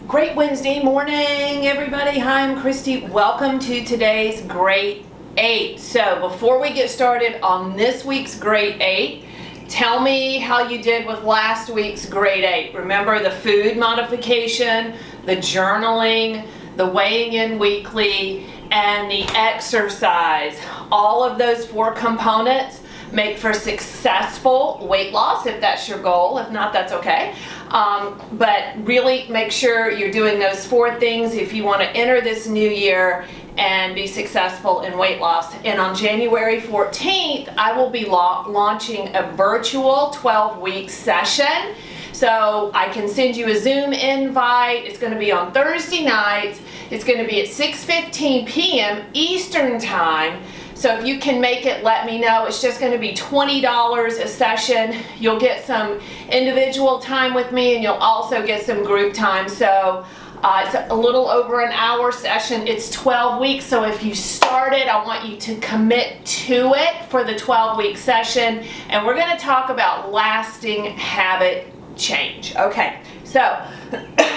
Great Wednesday morning, everybody. Hi, I'm Christy. Welcome to today's Grade 8. So before we get started on this week's Grade 8, tell me how you did with last week's Grade 8. Remember the food modification, the journaling, the weighing in weekly, and the exercise. All of those 4 components make for successful weight loss if that's your goal. If not, that's okay. But really make sure you're doing those 4 things if you want to enter this new year and be successful in weight loss. And on January 14th, I will be launching a virtual 12-week session. So I can send you a Zoom invite. It's going to be on Thursday nights. It's going to be at 6:15 p.m. Eastern Time. So if you can make it, let me know. It's just going to be $20 a session. You'll get some individual time with me, and you'll also get some group time. So it's a little over an hour session. It's 12 weeks. So if you started, I want you to commit to it for the 12-week session. And we're going to talk about lasting habit change. Okay, so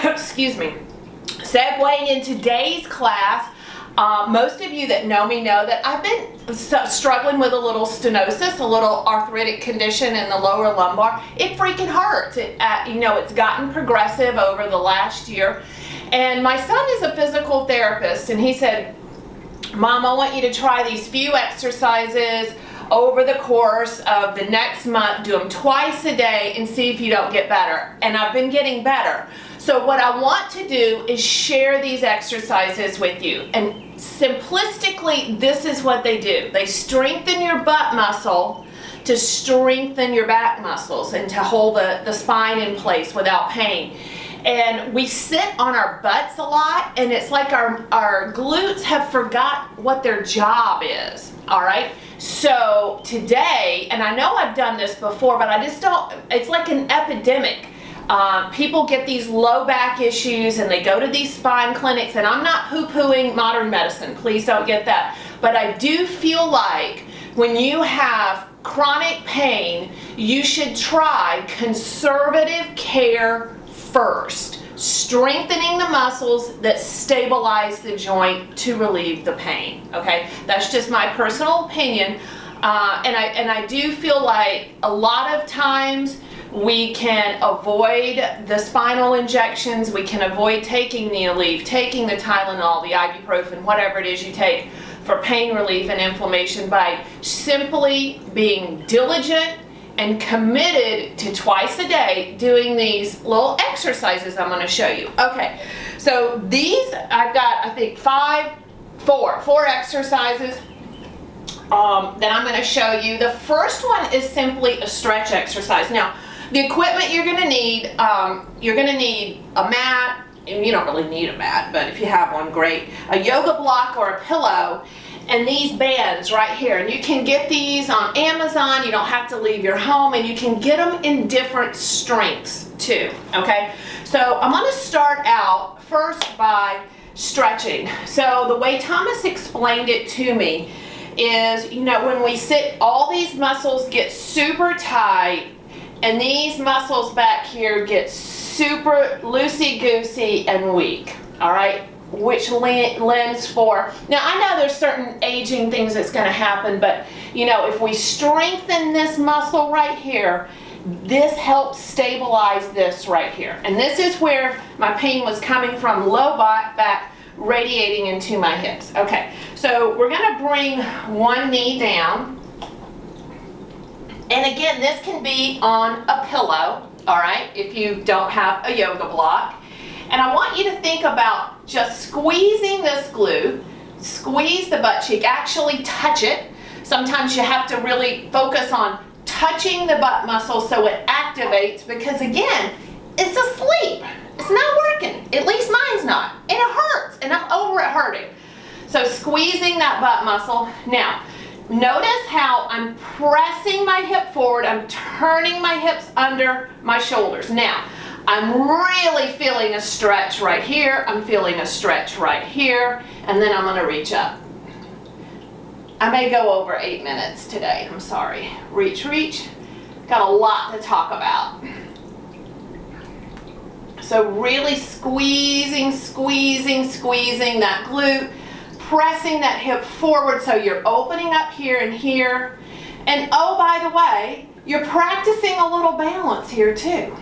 excuse me. Segueing in today's class, most of you that know me know that I've been struggling with a little stenosis, a little arthritic condition in the lower lumbar. It freaking hurts. It's gotten progressive over the last year. And my son is a physical therapist, and he said, Mom, I want you to try these few exercises over the course of the next month. Do them twice a day and see if you don't get better. And I've been getting better. So what I want to do is share these exercises with you. And simplistically, this is what they do. They strengthen your butt muscle to strengthen your back muscles and to hold the spine in place without pain. And we sit on our butts a lot, and it's like our glutes have forgot what their job is, all right? So today, and I know I've done this before, but I just don't, it's like an epidemic. People get these low back issues and they go to these spine clinics, and I'm not poo-pooing modern medicine, please don't get that. But I do feel like when you have chronic pain, you should try conservative care first, strengthening the muscles that stabilize the joint to relieve the pain. Okay, that's just my personal opinion, and I do feel like a lot of times we can avoid the spinal injections. We can avoid taking the Aleve, taking the Tylenol, the ibuprofen, whatever it is you take for pain relief and inflammation by simply being diligent and committed to twice a day doing these little exercises I'm going to show you. Okay, so these I've got, I think, four exercises that I'm going to show you. The first one is simply a stretch exercise. Now, the equipment you're going to need a mat. And you don't really need a mat, but if you have one, great. A yoga block or a pillow, and these bands right here. And you can get these on Amazon. You don't have to leave your home, and you can get them in different strengths too, okay? So I'm going to start out first by stretching. So the way Thomas explained it to me is, when we sit, all these muscles get super tight, and these muscles back here get super loosey-goosey and weak, all right? Which lends for, now I know there's certain aging things that's going to happen, but if we strengthen this muscle right here, this helps stabilize this right here. And this is where my pain was coming from, low back radiating into my hips. Okay, so we're going to bring one knee down. And again, this can be on a pillow, all right, if you don't have a yoga block. And I want you to think about just squeezing this glute, squeeze the butt cheek, actually touch it. Sometimes you have to really focus on touching the butt muscle so it activates, because again, it's asleep. It's not working. At least mine's not. And it hurts, and I'm over it hurting. So squeezing that butt muscle. Now, notice how I'm pressing my hip forward. I'm turning my hips under my shoulders. Now, I'm really feeling a stretch right here. I'm feeling a stretch right here. And then I'm going to reach up. I may go over 8 minutes today. I'm sorry. Reach. Got a lot to talk about. So really squeezing, squeezing, squeezing that glute, pressing that hip forward so you're opening up here and here. And oh, by the way, you're practicing a little balance here too.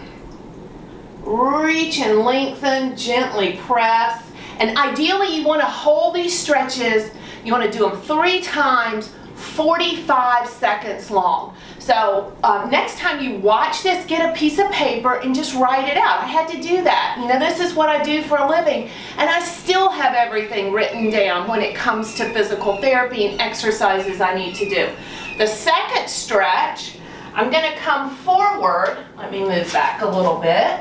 Reach and lengthen, gently press. And ideally you want to hold these stretches, you want to do them 3 times, 45 seconds long. So next time you watch this, get a piece of paper and just write it out. I had to do that. You know, this is what I do for a living, and I still have everything written down when it comes to physical therapy and exercises I need to do. The second stretch, I'm going to come forward. Let me move back a little bit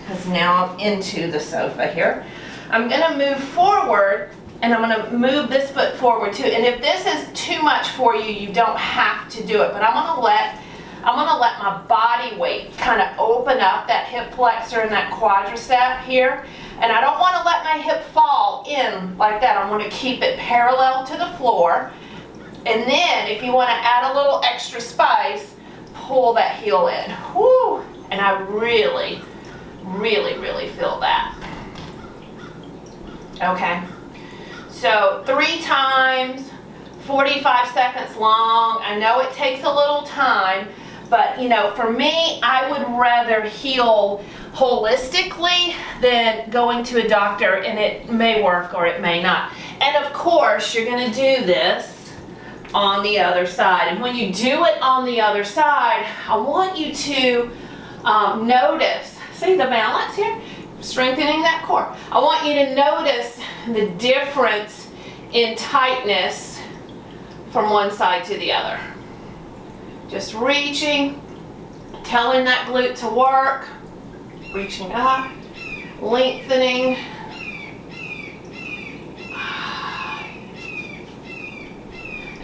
because now I'm into the sofa here. I'm going to move forward. And I'm going to move this foot forward too. And if this is too much for you, you don't have to do it. But I'm going to let my body weight kind of open up that hip flexor and that quadricep here. And I don't want to let my hip fall in like that. I want to keep it parallel to the floor. And then if you want to add a little extra spice, pull that heel in. Whoo! And I really, really, really feel that. Okay. So 3 times, 45 seconds long. I know it takes a little time, but you know, for me, I would rather heal holistically than going to a doctor, and it may work or it may not. And of course, you're going to do this on the other side. And when you do it on the other side, I want you to notice, see the balance here? Strengthening that core. I want you to notice the difference in tightness from one side to the other. Just reaching, telling that glute to work, reaching up, lengthening.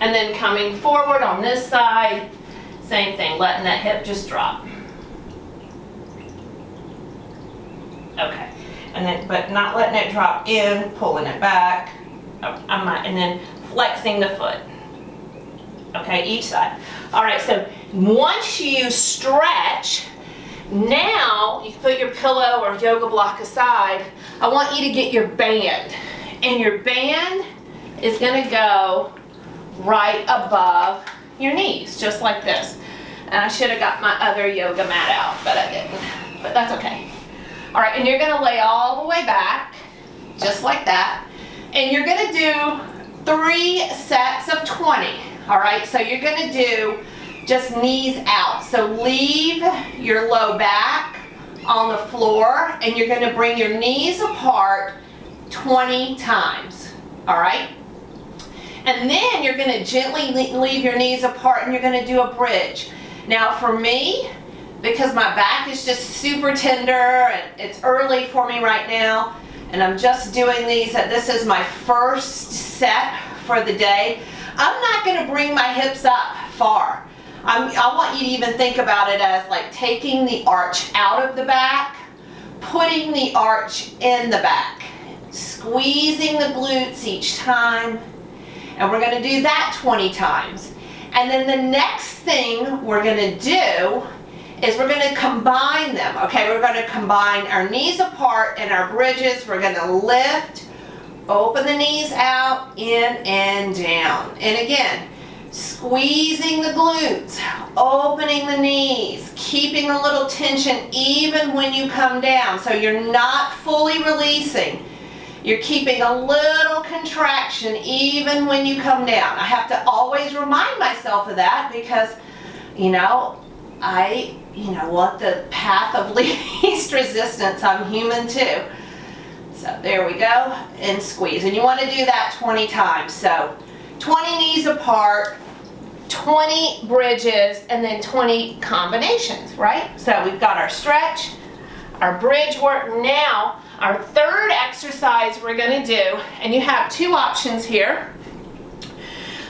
And then coming forward on this side, same thing, letting that hip just drop. Okay, and then, but not letting it drop in, pulling it back, and then flexing the foot. Okay, each side. All right, so once you stretch, now you put your pillow or yoga block aside. I want you to get your band, and your band is going to go right above your knees, just like this. And I should have got my other yoga mat out, but I didn't, but that's okay. All right, and you're going to lay all the way back, just like that. And you're going to do 3 sets of 20. All right, so you're going to do just knees out. So leave your low back on the floor, and you're going to bring your knees apart 20 times. All right? And then you're going to gently leave your knees apart, and you're going to do a bridge. Now for me, because my back is just super tender and it's early for me right now, and I'm just doing these, and this is my first set for the day, I'm not going to bring my hips up far. I want you to even think about it as like taking the arch out of the back, putting the arch in the back, squeezing the glutes each time, and we're going to do that 20 times. And then the next thing we're going to do is we're going to combine them. Okay, we're going to combine our knees apart and our bridges. We're going to lift, open the knees out, in and down. And again, squeezing the glutes, opening the knees, keeping a little tension even when you come down. So you're not fully releasing. You're keeping a little contraction even when you come down. I have to always remind myself of that because, you know, I want the path of least resistance. I'm human too. So there we go, and squeeze. And you want to do that 20 times. So 20 knees apart, 20 bridges, and then 20 combinations, right? So we've got our stretch, our bridge work. Now, our third exercise we're going to do, and you have 2 options here.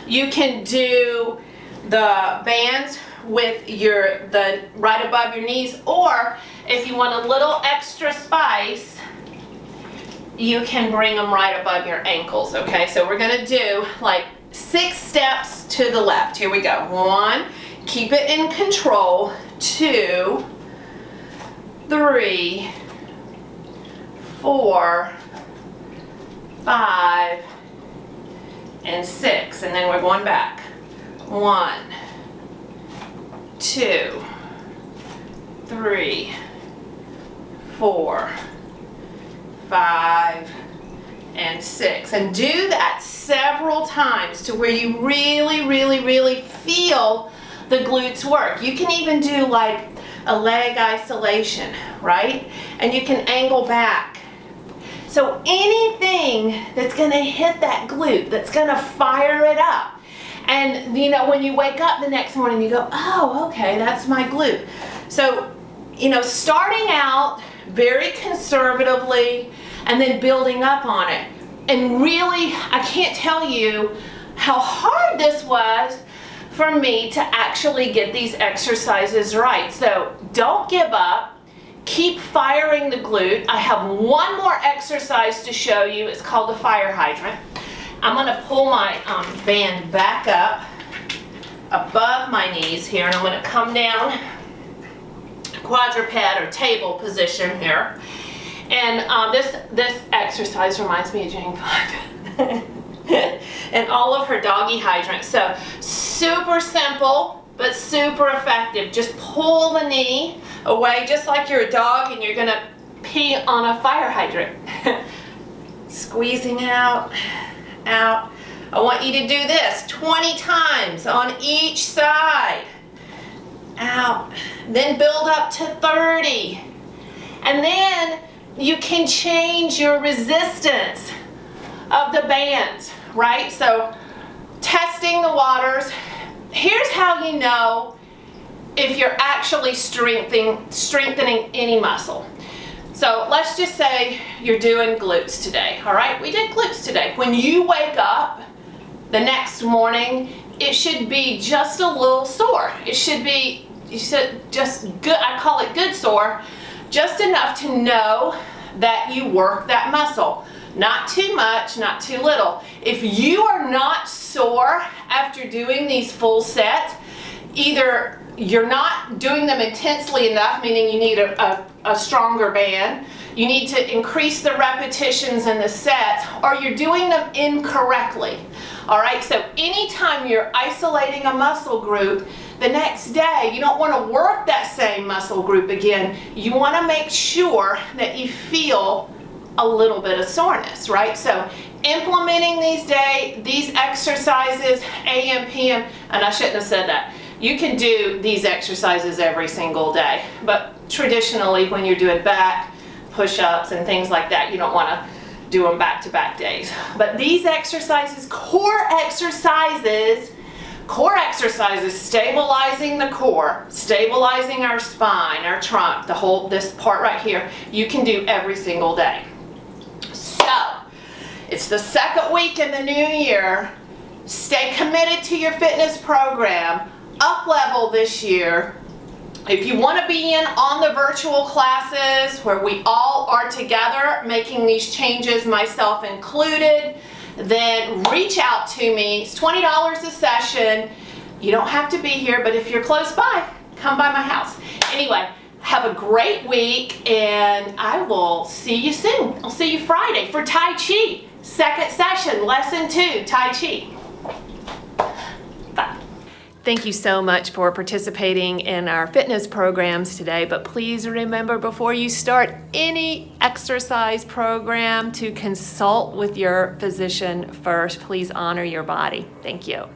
You can do the bands with the right above your knees, or if you want a little extra spice, you can bring them right above your ankles. Okay, so we're going to do like 6 steps to the left. Here we go. 1, keep it in control. 2, 3, 4, 5, and 6. And then we're going back. 1, 2, 3, 4, 5, and 6. And do that several times to where you really feel the glutes work. You can even do like a leg isolation, right? And you can angle back. So anything that's going to hit that glute, that's going to fire it up. And you know, when you wake up the next morning, you go, oh, okay, that's my glute. So, you know, starting out very conservatively and then building up on it. And really, I can't tell you how hard this was for me to actually get these exercises right. So don't give up. Keep firing the glute. I have one more exercise to show you. It's called the fire hydrant. I'm going to pull my band back up above my knees here, and I'm going to come down quadruped or table position here. And this exercise reminds me of Jane Fonda and all of her doggy hydrants. So super simple, but super effective. Just pull the knee away just like you're a dog and you're going to pee on a fire hydrant. Squeezing out, out. I want you to do this 20 times on each side. Out. Then build up to 30. And then you can change your resistance of the bands, right? So testing the waters. Here's how you know if you're actually strengthening any muscle. So let's just say you're doing glutes today, all right? We did glutes today. When you wake up the next morning, it should be just a little sore. It should be just good, I call it good sore, just enough to know that you work that muscle. Not too much, not too little. If you are not sore after doing these full sets, either you're not doing them intensely enough, meaning you need a stronger band, you need to increase the repetitions in the sets, or you're doing them incorrectly. All right, so anytime you're isolating a muscle group, the next day you don't want to work that same muscle group again. You want to make sure that you feel a little bit of soreness, right? So implementing these exercises, AM, PM, and I shouldn't have said that. You can do these exercises every single day, but traditionally when you're doing back, push-ups and things like that, you don't want to do them back-to-back days. But these exercises, core exercises, stabilizing the core, stabilizing our spine, our trunk, this part right here, you can do every single day. So, it's the second week in the new year. Stay committed to your fitness program. Up level this year. If you want to be in on the virtual classes where we all are together making these changes, myself included, then reach out to me. It's $20 a session. You don't have to be here, but if you're close by, come by my house. Anyway, have a great week, and I will see you soon. I'll see you Friday for Tai Chi. Second session, lesson 2, Tai Chi. Bye. Thank you so much for participating in our fitness programs today, but please remember before you start any exercise program to consult with your physician first. Please honor your body. Thank you.